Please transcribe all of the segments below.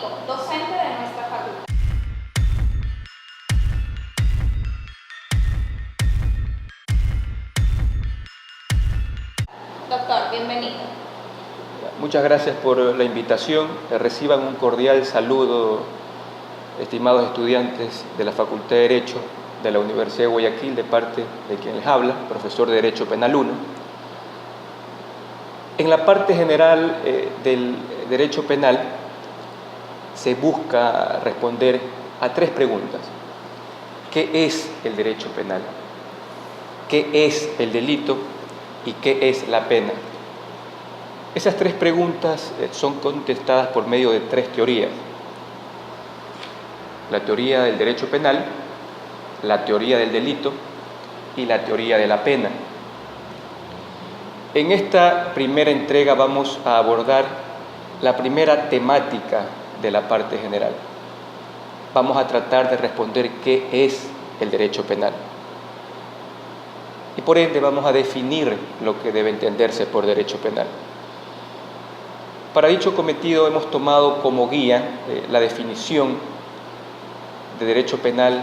Rico, docente de nuestra facultad. Doctor, bienvenido. Muchas gracias por la invitación. Reciban un cordial saludo, estimados estudiantes de la Facultad de Derecho de la Universidad de Guayaquil, de parte de quien les habla, profesor de Derecho Penal 1. En la parte general del derecho penal se busca responder a tres preguntas. ¿Qué es el derecho penal? ¿Qué es el delito? ¿Y qué es la pena? Esas tres preguntas son contestadas por medio de tres teorías. La teoría del derecho penal, la teoría del delito y la teoría de la pena. En esta primera entrega vamos a abordar la primera temática de la parte general. Vamos a tratar de responder qué es el derecho penal. Y por ende vamos a definir lo que debe entenderse por derecho penal. Para dicho cometido hemos tomado como guía la definición de derecho penal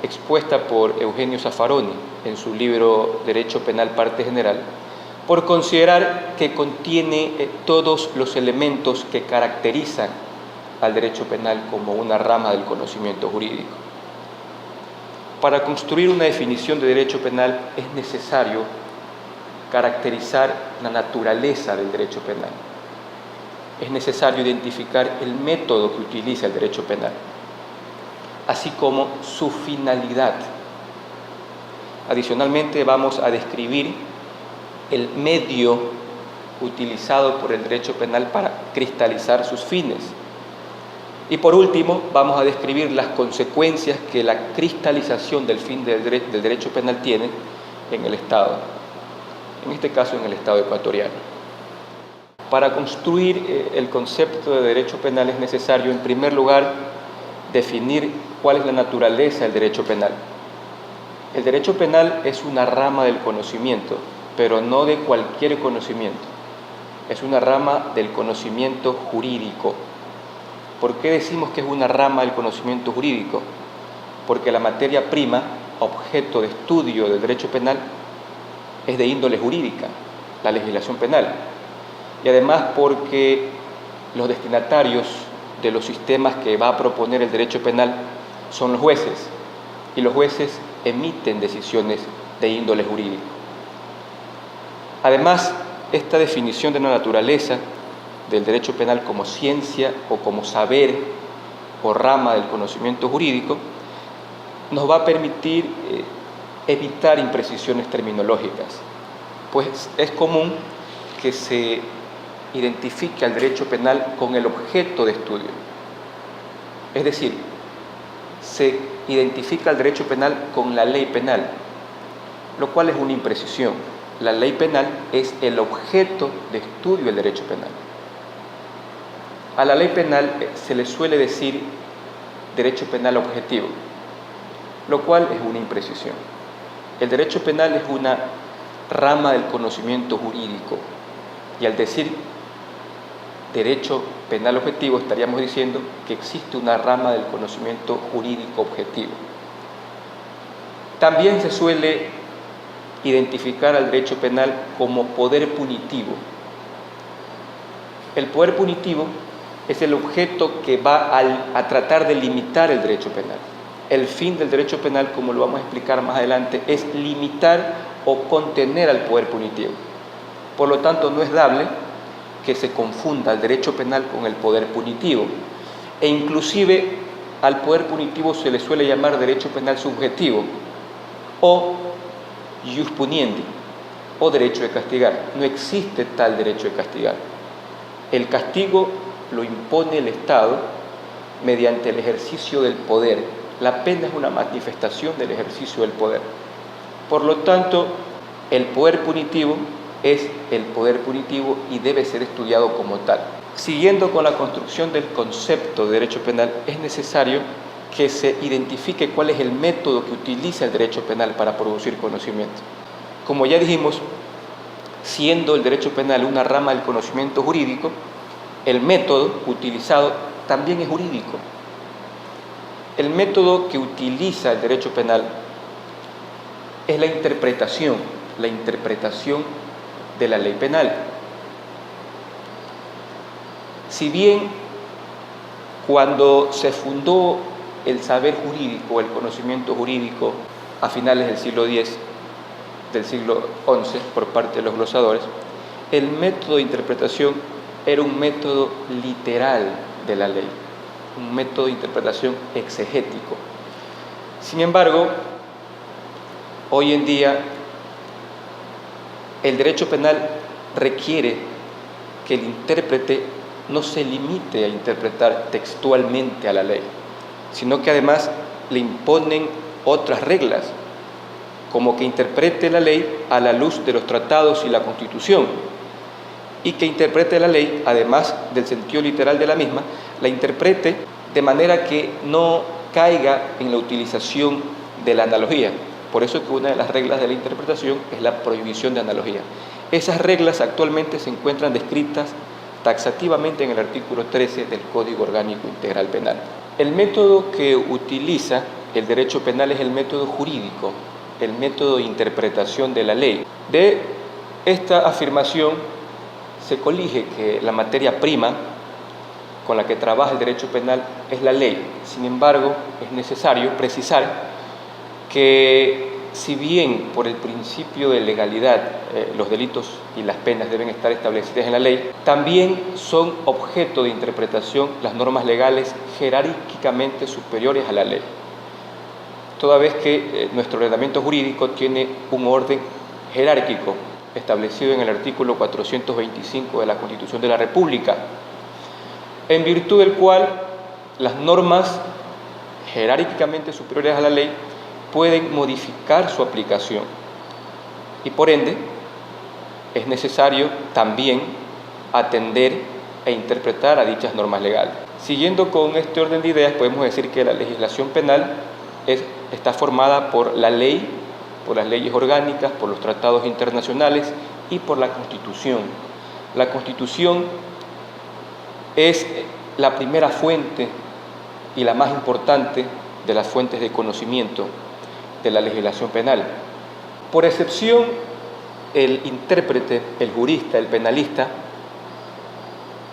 expuesta por Eugenio Zaffaroni en su libro Derecho Penal Parte General, por considerar que contiene todos los elementos que caracterizan al derecho penal como una rama del conocimiento jurídico. Para construir una definición de derecho penal es necesario caracterizar la naturaleza del derecho penal. Es necesario identificar el método que utiliza el derecho penal, así como su finalidad. Adicionalmente, vamos a describir el medio utilizado por el derecho penal para cristalizar sus fines. Y por último, vamos a describir las consecuencias que la cristalización del fin del derecho penal tiene en el Estado, en este caso en el Estado ecuatoriano. Para construir el concepto de derecho penal es necesario, en primer lugar, definir cuál es la naturaleza del derecho penal. El derecho penal es una rama del conocimiento, pero no de cualquier conocimiento. Es una rama del conocimiento jurídico. ¿Por qué decimos que es una rama del conocimiento jurídico? Porque la materia prima, objeto de estudio del derecho penal, es de índole jurídica, la legislación penal. Y además porque los destinatarios de los sistemas que va a proponer el derecho penal son los jueces, y los jueces emiten decisiones de índole jurídico. Además, esta definición de la naturaleza del derecho penal como ciencia o como saber o rama del conocimiento jurídico nos va a permitir evitar imprecisiones terminológicas, pues es común que se identifique al derecho penal con el objeto de estudio. Es decir, se identifica el derecho penal con la ley penal, lo cual es una imprecisión. La ley penal es el objeto de estudio del derecho penal. A la ley penal se le suele decir derecho penal objetivo, lo cual es una imprecisión. El derecho penal es una rama del conocimiento jurídico, y al decir derecho penal objetivo estaríamos diciendo que existe una rama del conocimiento jurídico objetivo. También se suele identificar al derecho penal como poder punitivo. El poder punitivo es el objeto que va a tratar de limitar el derecho penal. El fin del derecho penal, como lo vamos a explicar más adelante, es limitar o contener al poder punitivo. Por lo tanto, no es dable que se confunda el derecho penal con el poder punitivo, e inclusive al poder punitivo se le suele llamar derecho penal subjetivo o ius puniendi, o derecho de castigar. No existe tal derecho de castigar. El castigo lo impone el Estado mediante el ejercicio del poder. La pena es una manifestación del ejercicio del poder. Por lo tanto, el poder punitivo es el poder punitivo y debe ser estudiado como tal. Siguiendo con la construcción del concepto de derecho penal, es necesario que se identifique cuál es el método que utiliza el derecho penal para producir conocimiento. Como ya dijimos, siendo el derecho penal una rama del conocimiento jurídico, el método utilizado también es jurídico. El método que utiliza el derecho penal es la interpretación de la ley penal. Si bien cuando se fundó el saber jurídico, el conocimiento jurídico, a finales del siglo X, del siglo XI, por parte de los glosadores, el método de interpretación era un método literal de la ley, un método de interpretación exegético. Sin embargo, hoy en día, el derecho penal requiere que el intérprete no se limite a interpretar textualmente a la ley, sino que además le imponen otras reglas, como que interprete la ley a la luz de los tratados y la Constitución, y que interprete la ley, además del sentido literal de la misma, la interprete de manera que no caiga en la utilización de la analogía. Por eso es que una de las reglas de la interpretación es la prohibición de analogía. Esas reglas actualmente se encuentran descritas taxativamente en el artículo 13 del Código Orgánico Integral Penal. El método que utiliza el derecho penal es el método jurídico, el método de interpretación de la ley. De esta afirmación se colige que la materia prima con la que trabaja el derecho penal es la ley. Sin embargo, es necesario precisar que si bien por el principio de legalidad los delitos y las penas deben estar establecidas en la ley, también son objeto de interpretación las normas legales jerárquicamente superiores a la ley, toda vez que nuestro ordenamiento jurídico tiene un orden jerárquico establecido en el artículo 425 de la Constitución de la República, en virtud del cual las normas jerárquicamente superiores a la ley pueden modificar su aplicación y por ende es necesario también atender e interpretar a dichas normas legales. Siguiendo con este orden de ideas, podemos decir que la legislación penal está formada por la ley, por las leyes orgánicas, por los tratados internacionales y por la Constitución. La Constitución es la primera fuente y la más importante de las fuentes de conocimiento de la legislación penal. Por excepción, el intérprete, el jurista, el penalista,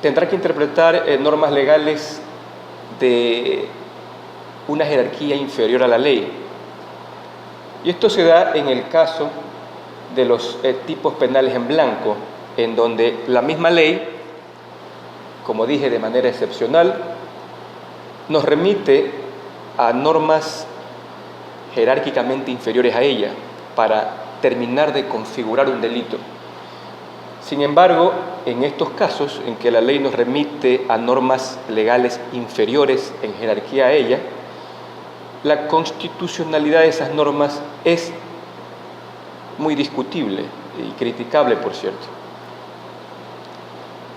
tendrá que interpretar normas legales de una jerarquía inferior a la ley. Y esto se da en el caso de los tipos penales en blanco, en donde la misma ley, como dije de manera excepcional, nos remite a normas jerárquicamente inferiores a ella para terminar de configurar un delito. Sin embargo, en estos casos en que la ley nos remite a normas legales inferiores en jerarquía a ella, la constitucionalidad de esas normas es muy discutible y criticable, por cierto.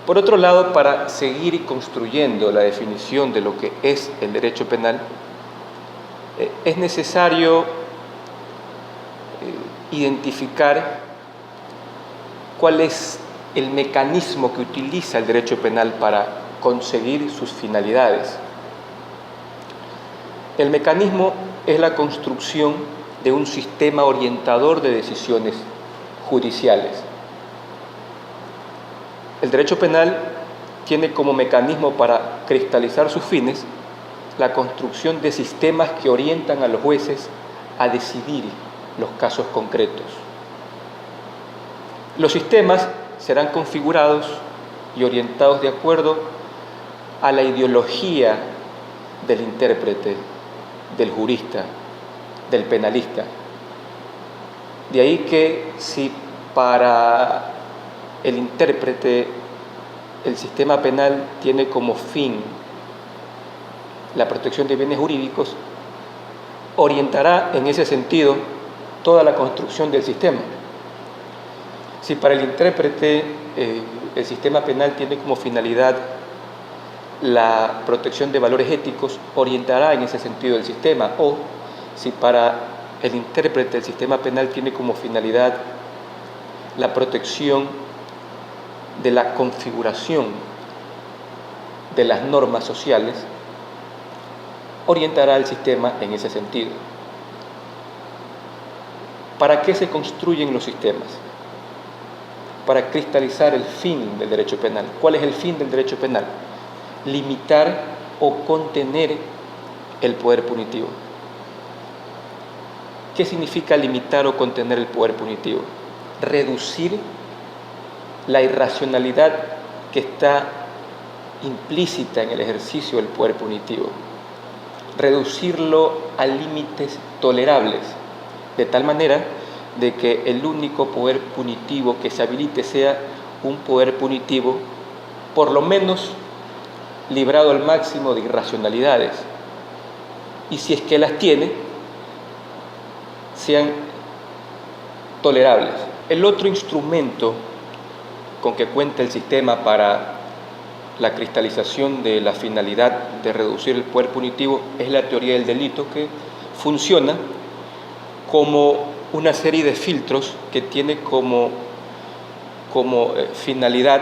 Por otro lado, para seguir construyendo la definición de lo que es el derecho penal, es necesario identificar cuál es el mecanismo que utiliza el derecho penal para conseguir sus finalidades. El mecanismo es la construcción de un sistema orientador de decisiones judiciales. El derecho penal tiene como mecanismo para cristalizar sus fines la construcción de sistemas que orientan a los jueces a decidir los casos concretos. Los sistemas serán configurados y orientados de acuerdo a la ideología del intérprete, del jurista, del penalista. De ahí que si para el intérprete el sistema penal tiene como fin la protección de bienes jurídicos, orientará en ese sentido toda la construcción del sistema. Si para el intérprete el sistema penal tiene como finalidad la protección de valores éticos, orientará en ese sentido el sistema. O si para el intérprete el sistema penal tiene como finalidad la protección de la configuración de las normas sociales, orientará el sistema en ese sentido. ¿Para qué se construyen los sistemas? Para cristalizar el fin del derecho penal. ¿Cuál es el fin del derecho penal? Limitar o contener el poder punitivo. ¿Qué significa limitar o contener el poder punitivo? Reducir la irracionalidad que está implícita en el ejercicio del poder punitivo. Reducirlo a límites tolerables, de tal manera de que el único poder punitivo que se habilite sea un poder punitivo, por lo menos librado al máximo de irracionalidades, y si es que las tiene, sean tolerables. El otro instrumento con que cuenta el sistema para la cristalización de la finalidad de reducir el poder punitivo es la teoría del delito, que funciona como una serie de filtros que tiene como finalidad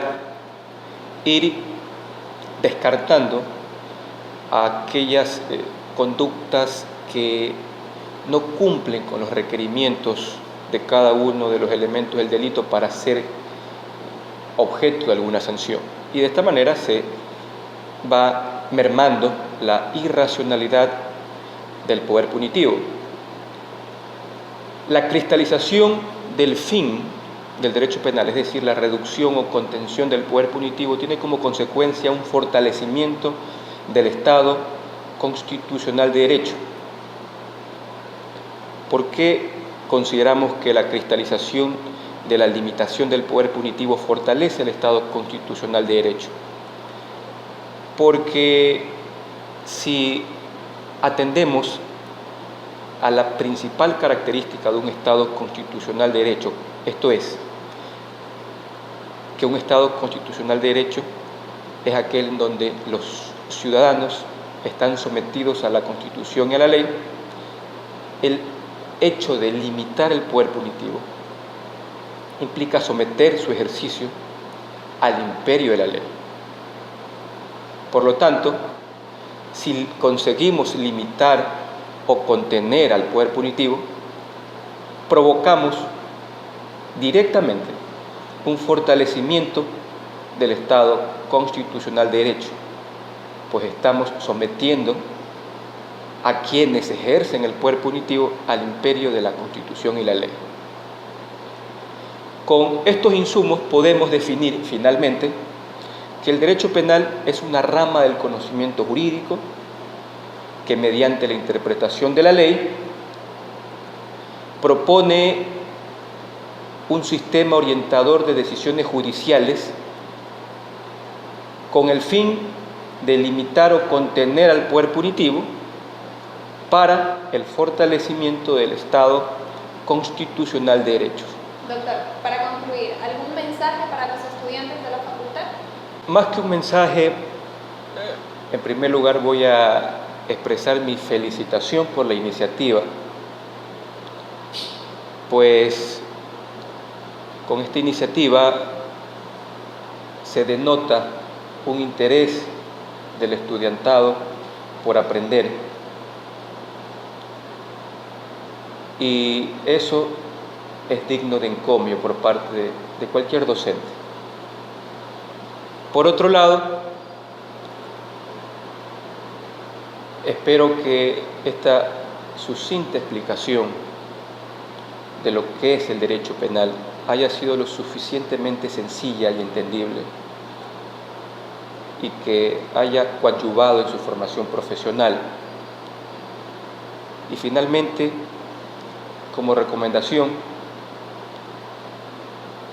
ir descartando a aquellas conductas que no cumplen con los requerimientos de cada uno de los elementos del delito para ser objeto de alguna sanción. Y de esta manera se va mermando la irracionalidad del poder punitivo. La cristalización del fin del derecho penal, es decir, la reducción o contención del poder punitivo, tiene como consecuencia un fortalecimiento del Estado constitucional de derecho. ¿Por qué consideramos que la cristalización de la limitación del poder punitivo fortalece el Estado constitucional de derecho? Porque si atendemos a la principal característica de un Estado constitucional de derecho, esto es, que un Estado constitucional de derecho es aquel en donde los ciudadanos están sometidos a la Constitución y a la ley, el hecho de limitar el poder punitivo implica someter su ejercicio al imperio de la ley. Por lo tanto, si conseguimos limitar o contener al poder punitivo, provocamos directamente un fortalecimiento del Estado constitucional de derecho, pues estamos sometiendo a quienes ejercen el poder punitivo al imperio de la Constitución y la ley. Con estos insumos podemos definir finalmente que el derecho penal es una rama del conocimiento jurídico que mediante la interpretación de la ley propone un sistema orientador de decisiones judiciales con el fin de limitar o contener al poder punitivo para el fortalecimiento del Estado constitucional de derechos. Doctor, para concluir, ¿algún mensaje para los estudiantes de la facultad? Más que un mensaje, en primer lugar voy a expresar mi felicitación por la iniciativa, pues con esta iniciativa se denota un interés del estudiantado por aprender, y eso es digno de encomio por parte de cualquier docente. Por otro lado, espero que esta sucinta explicación de lo que es el derecho penal haya sido lo suficientemente sencilla y entendible, y que haya coadyuvado en su formación profesional. Y finalmente, como recomendación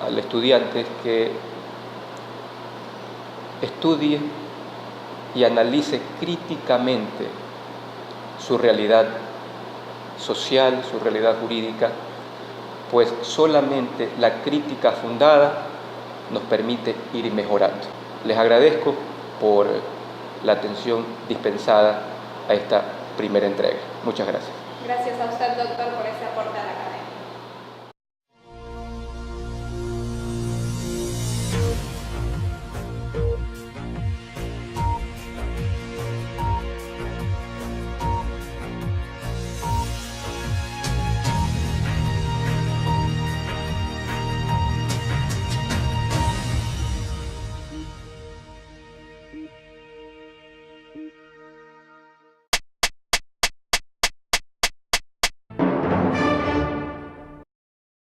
al estudiante, que estudie y analice críticamente su realidad social, su realidad jurídica, pues solamente la crítica fundada nos permite ir mejorando. Les agradezco por la atención dispensada a esta primera entrega. Muchas gracias. Gracias a usted, doctor, por ese aporte a la academia.